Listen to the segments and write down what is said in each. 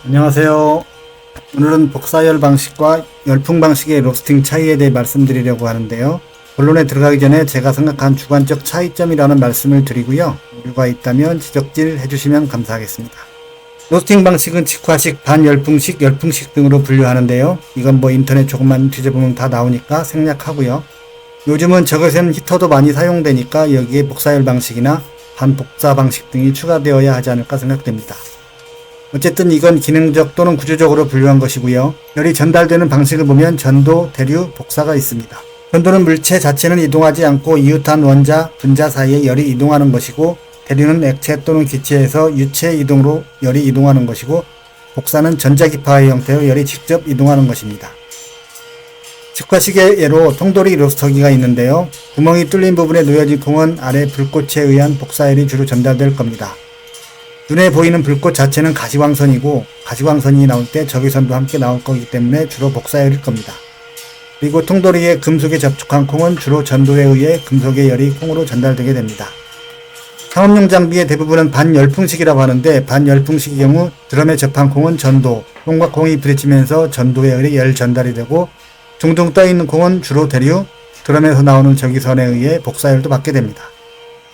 안녕하세요. 오늘은 복사열 방식과 열풍 방식의 로스팅 차이에 대해 말씀드리려고 하는데요. 본론에 들어가기 전에 제가 생각한 주관적 차이점이라는 말씀을 드리고요. 오류가 있다면 지적질 해주시면 감사하겠습니다. 로스팅 방식은 직화식, 반열풍식, 열풍식 등으로 분류하는데요. 이건 인터넷 조금만 뒤져보면 다 나오니까 생략하고요. 요즘은 저거센 히터도 많이 사용되니까 여기에 복사열 방식이나 반복사 방식 등이 추가되어야 하지 않을까 생각됩니다. 어쨌든 이건 기능적 또는 구조적으로 분류한 것이고요. 열이 전달되는 방식을 보면 전도, 대류, 복사가 있습니다. 전도는 물체 자체는 이동하지 않고 이웃한 원자, 분자 사이에 열이 이동하는 것이고, 대류는 액체 또는 기체에서 유체 이동으로 열이 이동하는 것이고, 복사는 전자기파의 형태로 열이 직접 이동하는 것입니다. 직화식의 예로 통돌이 로스터기가 있는데요. 구멍이 뚫린 부분에 놓여진 콩은 아래 불꽃에 의한 복사열이 주로 전달될 겁니다. 눈에 보이는 불꽃 자체는 가시광선이고 가시광선이 나올 때 적외선도 함께 나올 거기 때문에 주로 복사열일 겁니다. 그리고 통돌이의 금속에 접촉한 콩은 주로 전도에 의해 금속의 열이 콩으로 전달되게 됩니다. 상업용 장비의 대부분은 반열풍식이라고 하는데 반열풍식의 경우 드럼에 접한 콩은 전도, 콩과 콩이 부딪히면서 전도에 의해 열 전달이 되고 둥둥 떠있는 콩은 주로 대류, 드럼에서 나오는 적외선에 의해 복사열도 받게 됩니다.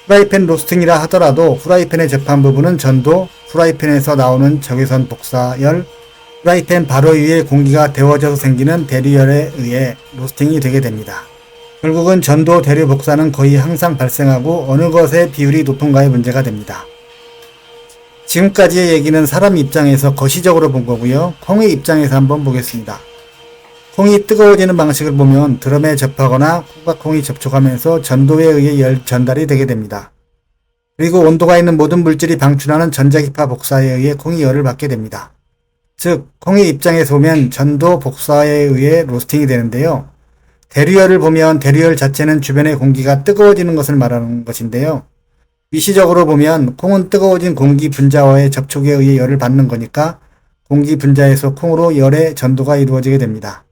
프라이팬 로스팅이라 하더라도 프라이팬에 접한 부분은 전도, 프라이팬에서 나오는 적외선 복사열, 프라이팬 바로 위에 공기가 데워져서 생기는 대류열에 의해 로스팅이 되게 됩니다. 결국은 전도, 대류, 복사는 거의 항상 발생하고 어느 것의 비율이 높은가의 문제가 됩니다. 지금까지의 얘기는 사람 입장에서 거시적으로 본 거고요. 콩의 입장에서 한번 보겠습니다. 콩이 뜨거워지는 방식을 보면 드럼에 접하거나 콩과 콩이 접촉하면서 전도에 의해 열 전달이 되게 됩니다. 그리고 온도가 있는 모든 물질이 방출하는 전자기파 복사에 의해 콩이 열을 받게 됩니다. 즉, 콩의 입장에서 보면 전도 복사에 의해 로스팅이 되는데요. 대류열을 보면 대류열 자체는 주변의 공기가 뜨거워지는 것을 말하는 것인데요. 미시적으로 보면 콩은 뜨거워진 공기 분자와의 접촉에 의해 열을 받는 거니까 공기 분자에서 콩으로 열의 전도가 이루어지게 됩니다.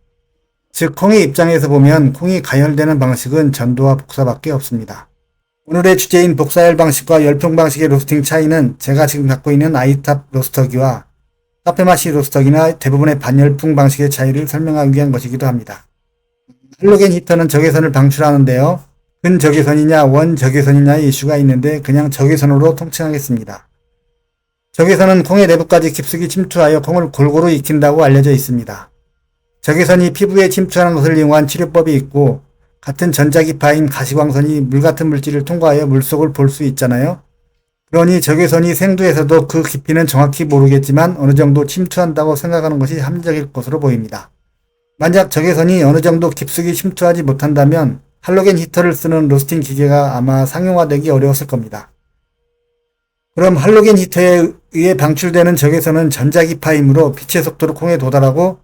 즉, 콩의 입장에서 보면 콩이 가열되는 방식은 전도와 복사밖에 없습니다. 오늘의 주제인 복사열 방식과 열풍 방식의 로스팅 차이는 제가 지금 갖고 있는 아이탑 로스터기와 카페마시 로스터기나 대부분의 반열풍 방식의 차이를 설명하기 위한 것이기도 합니다. 할로겐 히터는 적외선을 방출하는데요. 근적외선이냐 원적외선이냐의 이슈가 있는데 그냥 적외선으로 통칭하겠습니다. 적외선은 콩의 내부까지 깊숙이 침투하여 콩을 골고루 익힌다고 알려져 있습니다. 적외선이 피부에 침투하는 것을 이용한 치료법이 있고 같은 전자기파인 가시광선이 물 같은 물질을 통과하여 물속을 볼 수 있잖아요. 그러니 적외선이 생두에서도 그 깊이는 정확히 모르겠지만 어느 정도 침투한다고 생각하는 것이 합리적일 것으로 보입니다. 만약 적외선이 어느 정도 깊숙이 침투하지 못한다면 할로겐 히터를 쓰는 로스팅 기계가 아마 상용화되기 어려웠을 겁니다. 그럼 할로겐 히터에 의해 방출되는 적외선은 전자기파이므로 빛의 속도로 콩에 도달하고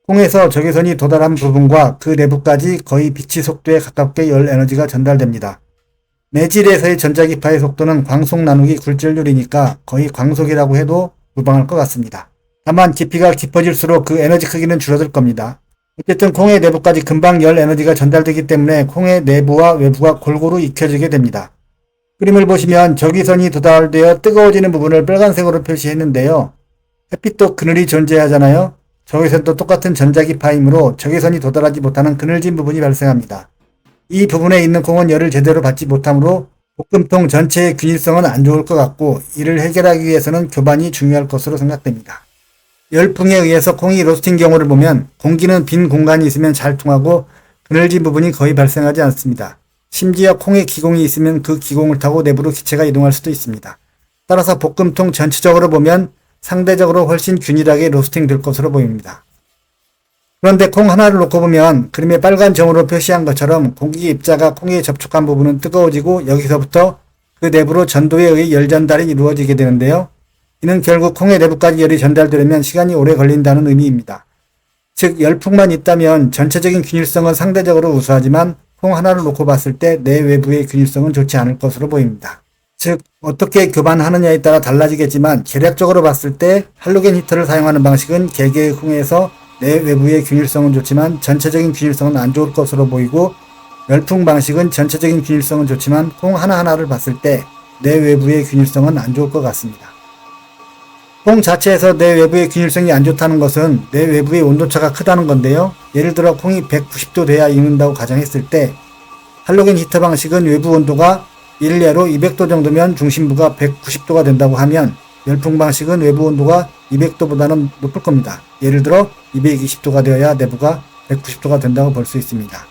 콩에서 적외선이 도달한 부분과 그 내부까지 거의 빛의 속도에 가깝게 열 에너지가 전달됩니다. 매질에서의 전자기파의 속도는 광속 나누기 굴절률이니까 거의 광속이라고 해도 무방할 것 같습니다. 다만 깊이가 깊어질수록 그 에너지 크기는 줄어들 겁니다. 어쨌든 콩의 내부까지 금방 열 에너지가 전달되기 때문에 콩의 내부와 외부가 골고루 익혀지게 됩니다. 그림을 보시면 적외선이 도달되어 뜨거워지는 부분을 빨간색으로 표시했는데요. 햇빛도 그늘이 존재하잖아요. 적외선도 똑같은 전자기파이므로 적외선이 도달하지 못하는 그늘진 부분이 발생합니다. 이 부분에 있는 콩은 열을 제대로 받지 못하므로 볶음통 전체의 균일성은 안 좋을 것 같고 이를 해결하기 위해서는 교반이 중요할 것으로 생각됩니다. 열풍에 의해서 콩이 로스팅 경우를 보면 공기는 빈 공간이 있으면 잘 통하고 그늘진 부분이 거의 발생하지 않습니다. 심지어 콩에 기공이 있으면 그 기공을 타고 내부로 기체가 이동할 수도 있습니다. 따라서 볶음통 전체적으로 보면 상대적으로 훨씬 균일하게 로스팅 될 것으로 보입니다. 그런데 콩 하나를 놓고 보면 그림에 빨간 점으로 표시한 것처럼 공기 입자가 콩에 접촉한 부분은 뜨거워지고 여기서부터 그 내부로 전도에 의해 열 전달이 이루어지게 되는데요. 이는 결국 콩의 내부까지 열이 전달되려면 시간이 오래 걸린다는 의미입니다. 즉 열풍만 있다면 전체적인 균일성은 상대적으로 우수하지만 콩 하나를 놓고 봤을 때 내 외부의 균일성은 좋지 않을 것으로 보입니다. 즉 어떻게 교반하느냐에 따라 달라지겠지만 계략적으로 봤을 때 할로겐 히터를 사용하는 방식은 개개의 콩에서 내 외부의 균일성은 좋지만 전체적인 균일성은 안 좋을 것으로 보이고 열풍 방식은 전체적인 균일성은 좋지만 콩 하나하나를 봤을 때 내 외부의 균일성은 안 좋을 것 같습니다. 콩 자체에서 내 외부의 균일성이 안 좋다는 것은 내 외부의 온도차가 크다는 건데요. 예를 들어 콩이 190도 돼야 익는다고 가정했을 때 할로겐 히터 방식은 외부 온도가 일례로 200도 정도면 중심부가 190도가 된다고 하면 열풍 방식은 외부 온도가 200도보다는 높을 겁니다. 예를 들어 220도가 되어야 내부가 190도가 된다고 볼 수 있습니다.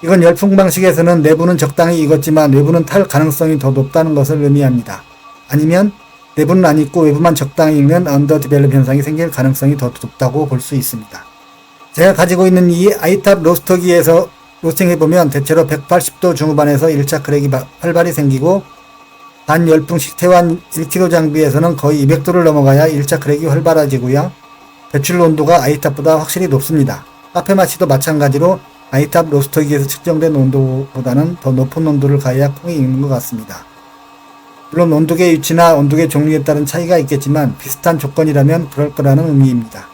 이건 열풍 방식에서는 내부는 적당히 익었지만 외부는 탈 가능성이 더 높다는 것을 의미합니다. 아니면 내부는 안 익고 외부만 적당히 익는 언더 디벨롭 현상이 생길 가능성이 더 높다고 볼 수 있습니다. 제가 가지고 있는 이 아이탑 로스터기에서 로스팅해보면 대체로 180도 중후반에서 1차 크랙이 활발히 생기고 반열풍식 태환 1kg 장비에서는 거의 200도를 넘어가야 1차 크랙이 활발해지고요. 배출 온도가 아이탑보다 확실히 높습니다. 카페 마시도 마찬가지로 아이탑 로스터기에서 측정된 온도보다는 더 높은 온도를 가해야 콩이 익는 것 같습니다. 물론 온도계 위치나 온도계 종류에 따른 차이가 있겠지만 비슷한 조건이라면 그럴 거라는 의미입니다.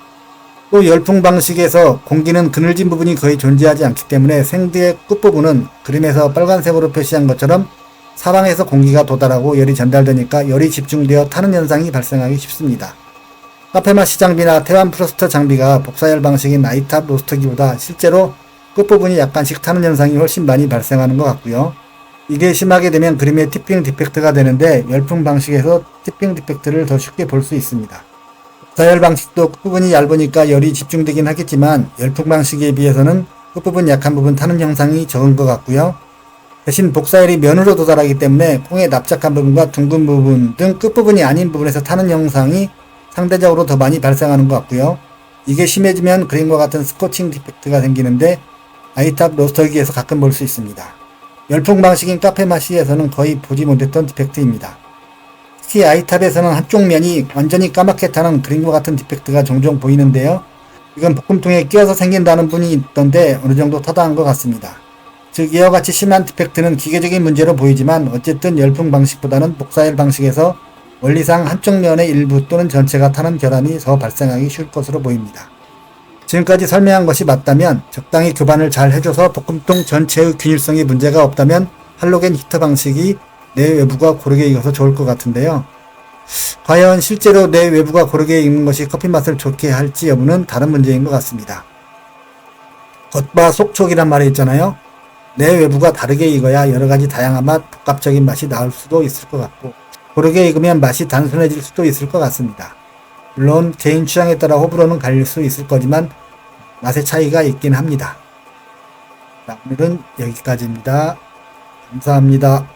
또 열풍 방식에서 공기는 그늘진 부분이 거의 존재하지 않기 때문에 생두의 끝부분은 그림에서 빨간색으로 표시한 것처럼 사방에서 공기가 도달하고 열이 전달되니까 열이 집중되어 타는 현상이 발생하기 쉽습니다. 카페마시 장비나 태환 프로스터 장비가 복사열 방식인 아이탑 로스터기보다 실제로 끝부분이 약간씩 타는 현상이 훨씬 많이 발생하는 것 같고요. 이게 심하게 되면 그림의 티핑 디펙트가 되는데 열풍 방식에서 티핑 디펙트를 더 쉽게 볼 수 있습니다. 복사열 방식도 끝부분이 얇으니까 열이 집중되긴 하겠지만 열풍 방식에 비해서는 끝부분 약한 부분 타는 현상이 적은 것 같고요. 대신 복사열이 면으로 도달하기 때문에 콩의 납작한 부분과 둥근 부분 등 끝부분이 아닌 부분에서 타는 현상이 상대적으로 더 많이 발생하는 것 같고요. 이게 심해지면 그림과 같은 스코칭 디펙트가 생기는데 아이탑 로스터기에서 가끔 볼 수 있습니다. 열풍 방식인 카페마시에서는 거의 보지 못했던 디펙트입니다. 특히 아이탑에서는 한쪽 면이 완전히 까맣게 타는 그림과 같은 디펙트가 종종 보이는데요. 이건 볶음통에 끼어서 생긴다는 분이 있던데 어느 정도 타당한 것 같습니다. 즉 이와 같이 심한 디펙트는 기계적인 문제로 보이지만 어쨌든 열풍 방식보다는 복사열 방식에서 원리상 한쪽 면의 일부 또는 전체가 타는 결함이 더 발생하기 쉬울 것으로 보입니다. 지금까지 설명한 것이 맞다면 적당히 교반을 잘 해줘서 볶음통 전체의 균일성이 문제가 없다면 할로겐 히터 방식이 내 외부가 고르게 익어서 좋을 것 같은데요. 과연 실제로 내 외부가 고르게 익는 것이 커피 맛을 좋게 할지 여부는 다른 문제인 것 같습니다. 겉바 속촉이란 말이 있잖아요. 내 외부가 다르게 익어야 여러가지 다양한 맛, 복합적인 맛이 나올 수도 있을 것 같고 고르게 익으면 맛이 단순해질 수도 있을 것 같습니다. 물론 개인 취향에 따라 호불호는 갈릴 수 있을 거지만 맛의 차이가 있긴 합니다. 오늘은 여기까지입니다. 감사합니다.